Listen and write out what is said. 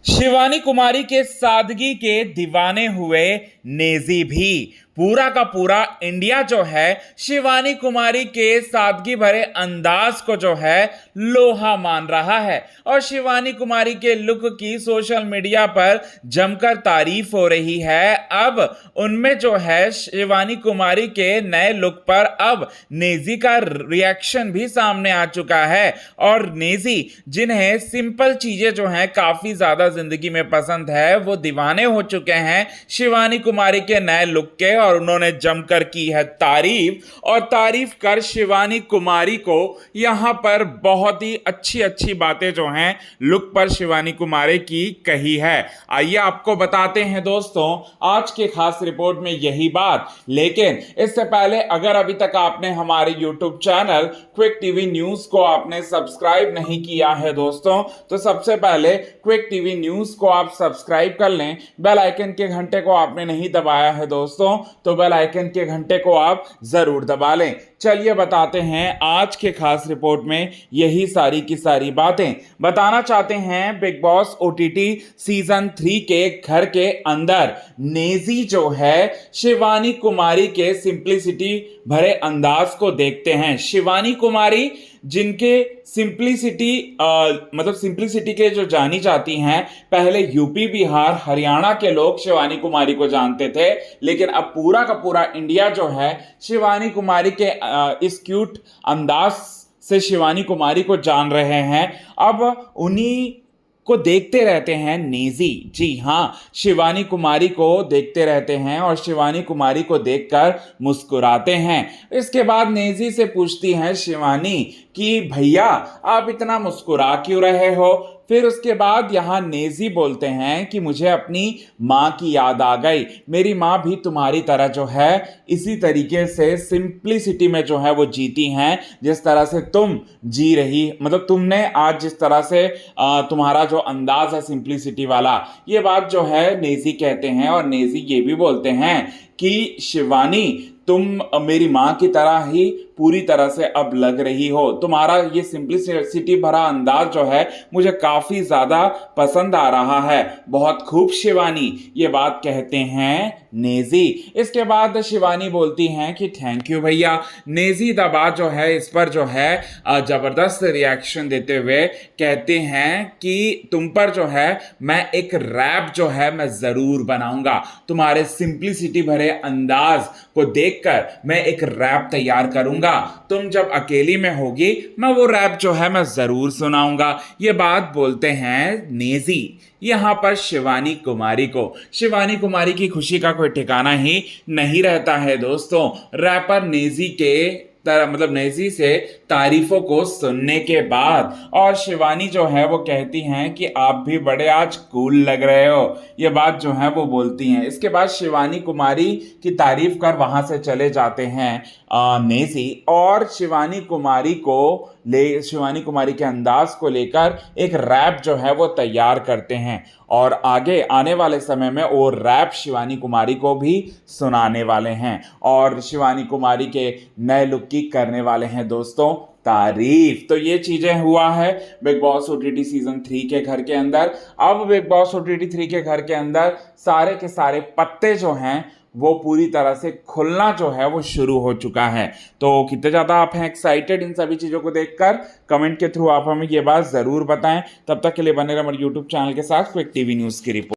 शिवानी कुमारी के सादगी के दीवाने हुए नेजी भी। पूरा का पूरा इंडिया जो है शिवानी कुमारी के सादगी भरे अंदाज को जो है लोहा मान रहा है और शिवानी कुमारी के लुक की सोशल मीडिया पर जमकर तारीफ हो रही है। अब उनमें जो है शिवानी कुमारी के नए लुक पर अब नेजी का रिएक्शन भी सामने आ चुका है और नेजी जिन्हें सिंपल चीजें जो हैं काफी ज्यादा जिंदगी में पसंद है वो दीवाने हो चुके हैं शिवानी कुमारी के नए लुक के और उन्होंने जमकर की है तारीफ और तारीफ कर शिवानी कुमारी को यहां पर बहुत ही अच्छी अच्छी बातें जो हैं लुक पर शिवानी कुमारी की कही है। आइए आपको बताते हैं दोस्तों आज के खास रिपोर्ट में यही बात। लेकिन इससे पहले अगर अभी तक आपने हमारे YouTube channel quick TV news को आपने सब्सक्राइब नहीं किया है दोस्तों तो सबसे पहले क्विक टीवी न्यूज को आप सब्सक्राइब कर लें। बेल आइकन के घंटे को आपने नहीं दबाया है दोस्तों तो बेल आइकन के घंटे को आप जरूर दबा लें। चलिए बताते हैं आज के खास रिपोर्ट में यही सारी की सारी बातें बताना चाहते हैं। बिग बॉस ओटीटी सीजन 3 के घर के अंदर नेजी जो है शिवानी कुमारी के सिंप्लिसिटी भरे अंदाज को देखते हैं। शिवानी कुमारी जिनके सिंप्लिसिटी के जो जानी जाती हैं, पहले यूपी बिहार हरियाणा के लोग शिवानी कुमारी को जानते थे लेकिन अब पूरा का पूरा इंडिया जो है शिवानी कुमारी के इस क्यूट अंदाज से शिवानी कुमारी को जान रहे हैं। अब उन्हीं को देखते रहते हैं नेजी। जी हाँ, शिवानी कुमारी को देखते रहते हैं और शिवानी कुमारी को देखकर मुस्कुराते हैं। इसके बाद नेजी से पूछती हैं शिवानी कि भैया आप इतना मुस्कुरा क्यों रहे हो। फिर उसके बाद यहाँ नेजी बोलते हैं कि मुझे अपनी माँ की याद आ गई। मेरी माँ भी तुम्हारी तरह जो है इसी तरीके से सिंप्लिसिटी में जो है वो जीती हैं जिस तरह से तुम जी रही, मतलब तुमने आज जिस तरह से तुम्हारा जो अंदाज है सिंप्लिसिटी वाला, ये बात जो है नेजी कहते हैं। और नेजी ये भी बोलते हैं कि शिवानी तुम मेरी माँ की तरह ही पूरी तरह से अब लग रही हो। तुम्हारा ये सिंप्लिसिटी भरा अंदाज जो है मुझे काफी ज्यादा पसंद आ रहा है। बहुत खूब शिवानी, ये बात कहते हैं नेजी। इसके बाद शिवानी बोलती हैं कि थैंक यू भैया। नेजी दबा जो है इस पर जो है जबरदस्त रिएक्शन देते हुए कहते हैं कि तुम पर जो है मैं एक रैप जो है मैं जरूर बनाऊंगा। तुम्हारे सिंप्लिसिटी भरे अंदाज को देखकर मैं एक रैप तैयार करूंगा। तुम जब अकेली में होगी मैं वो रैप जो है मैं जरूर सुनाऊंगा। ये बात बोलते हैं नेजी यहां पर शिवानी कुमारी को। शिवानी कुमारी की खुशी का कोई ठिकाना ही नहीं रहता है दोस्तों। रैपर नेजी के मतलब नेजी से तारीफों को सुनने के बाद और शिवानी जो है वो कहती हैं कि आप भी बड़े आज कूल लग रहे हो। ये बात जो है वो बोलती हैं। इसके बाद शिवानी कुमारी की तारीफ कर वहां से चले जाते हैं नेजी और शिवानी कुमारी के अंदाज को लेकर एक रैप जो है वो तैयार करते हैं और आगे आने वाले समय में वो रैप शिवानी कुमारी को भी सुनाने वाले हैं और शिवानी कुमारी के नए लुक की करने वाले हैं दोस्तों तारीफ। तो ये चीजें हुआ है बिग बॉस ओटीटी सीजन 3 के घर के अंदर। अब बिग बॉस ओटीटी 3 के घर के अंदर सारे के सारे पत्ते जो हैं वो पूरी तरह से खुलना जो है वो शुरू हो चुका है। तो कितने ज़्यादा आप हैं एक्साइटेड इन सभी चीज़ों को देखकर, कमेंट के थ्रू आप हमें ये बात ज़रूर बताएं। तब तक के लिए बने रहे हमारे यूट्यूब चैनल के साथ क्विक टीवी न्यूज़ की रिपोर्ट।